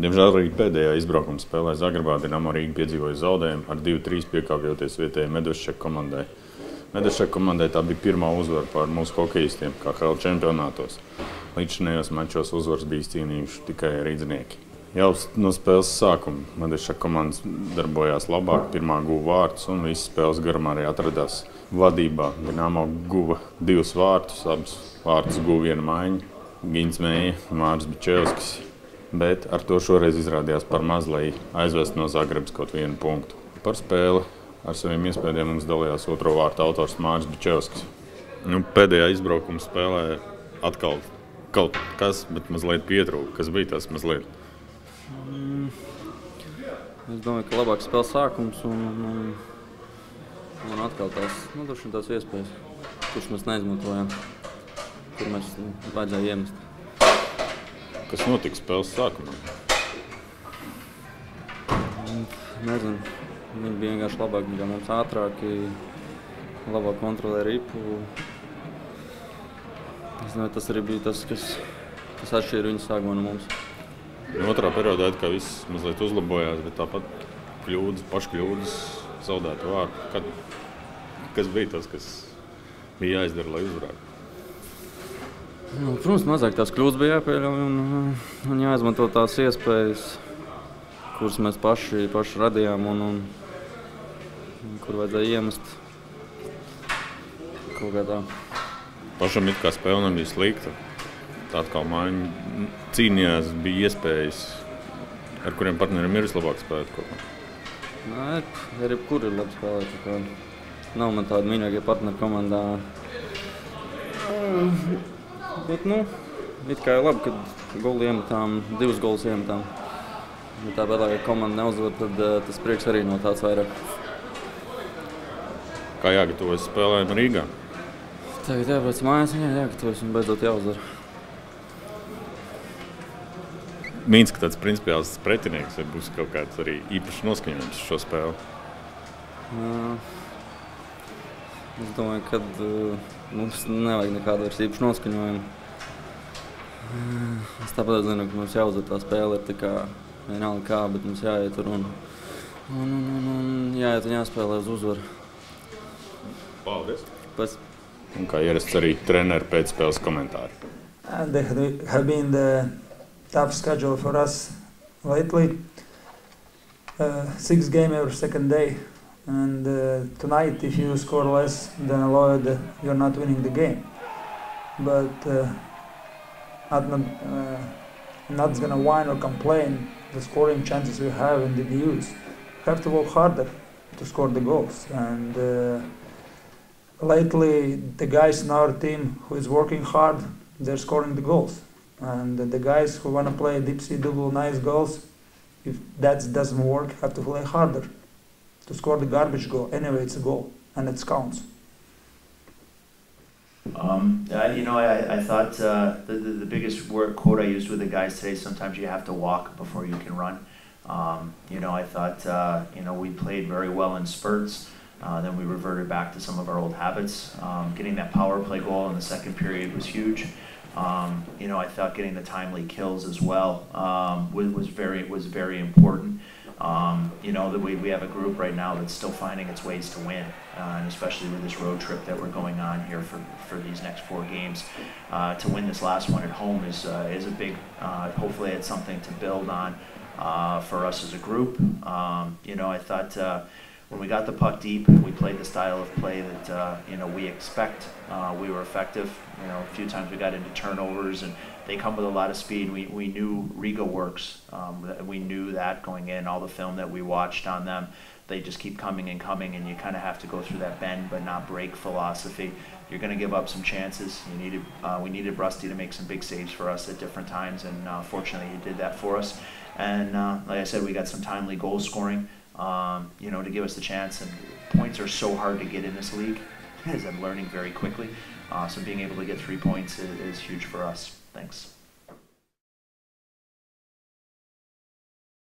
Diemžēl arī pēdējā izbraukuma spēlē Zagrebā Dinamo Rīga piedzīvoja zaudējumu ar 2-3 piekāpjoties vietējai Medveščaka komandai. Medveščaka komandai tā bija pirmā uzvara pār mūsu hokejistiem KHL čempionātos. Līdzinējos mačos uzvaras bija cīnījuši tikai rīdzinieki. Jau no spēles sākuma Medveščaka komandas darbojās labāk, pirmā guva vārtus un visas spēles garumā arī atradās vadībā. Dinamo guva 2 vārtus, abus vārtus guva viena maiņa, Gins Meija un Māris Bičevskis. Bet ar to šoreiz izrādījās par maz, lai aizvestu no Zagrebas kaut 1 punktu. Par spēli ar saviem iespējām mums dalījās otro vārtu autors Māris Bičevskis. Pēdējā izbraukuma spēlē atkal kaut kas, bet mazliet pietrūka. Kas bija tas mazliet? Es domāju, ka labāks spēles sākums un atkal tās iespējas, kuras mēs neizmantojām, kur mēs vajadzēja iemest. Kas notika spēles sākumā? Nezinu. Viņi bija vienkārši labāki nekā mums, ātrāki, labāk kontrolē ripu. Es nezinu, tas arī bija tas, kas atšķīra viņu sākumā no mums. Otrā periodā viss mazliet uzlabojās, bet tāpat paškļūdas, zaudētu vārtu. Kas bija tas, kas bija jāizdara, lai uzvarētu? Protams, mazāk tās kļūdas bija jāpieļauj un jāizmanto tās iespējas, kuras mēs paši radījām un kur vajadzēja iemest kaut kā tā. Pašam it kā spēle nebija slikta. Tā atkal maiņa cīnījās, bija iespējas, ar kuriem partneriem ir vislabāk spēlēt kopā. Arī kur ir labi spēlēt. Nav man tādi mīļākie partneri komandā. Bet, it kā jau labi, kad goli iemetām, 2 golus iemetām. Ja tāpēc, ja komanda neuzvar, tad tas prieks arī no tāds vairāk. Kā jāgatavojas spēlēm Rīgā? Tagad jābrauc mājās un jāgatavojas un beidzot jāuzvar. Mīns, ka tāds principiāls pretinieks, vai būs kaut kāds arī īpašs noskaņojums šo spēli? Es domāju, ka mums nevajag nekādu vairs īpašu noskaņojumu. Es tāpēc zinu, ka mums jāuzvar tā spēle, ir tā kā vienalga kā, bet mums jāiet tur un jāiet un jāspēlē uz uzvaru. Paldies! Pēc. Un kā ierasts arī treneru pēcspēles komentāri. They have been the tough schedule for us lately. 6 games every second day. And tonight, if you score less than allowed, you're not winning the game. But not gonna whine or complain. The scoring chances we have and didn't use. We have to work harder to score the goals. And lately, the guys in our team who is working hard, they're scoring the goals. And the guys who wanna play deep sea double nice goals, if that doesn't work, have to play harder to score the garbage goal. Anyway, it's a goal, and it counts. I thought the biggest quote I used with the guys today, sometimes you have to walk before you can run. I thought, we played very well in spurts. Then we reverted back to some of our old habits. Getting that power play goal in the second period was huge. I thought getting the timely kills as well was very important. We have a group right now that's still finding its ways to win, and especially with this road trip that we're going on here for these next 4 games. To win this last one at home is a big, hopefully it's something to build on for us as a group. I thought when we got the puck deep, we played the style of play that we expect. We were effective. A few times we got into turnovers, and they come with a lot of speed. We knew Riga works. We knew that going in, all the film that we watched on them. They just keep coming and coming, and you kind of have to go through that bend but not break philosophy. You're going to give up some chances. We needed Rusty to make some big saves for us at different times, and fortunately he did that for us. And like I said, we got some timely goal scoring, to give us the chance. And points are so hard to get in this league, as I'm learning very quickly. So being able to get 3 points is huge for us. Thanks.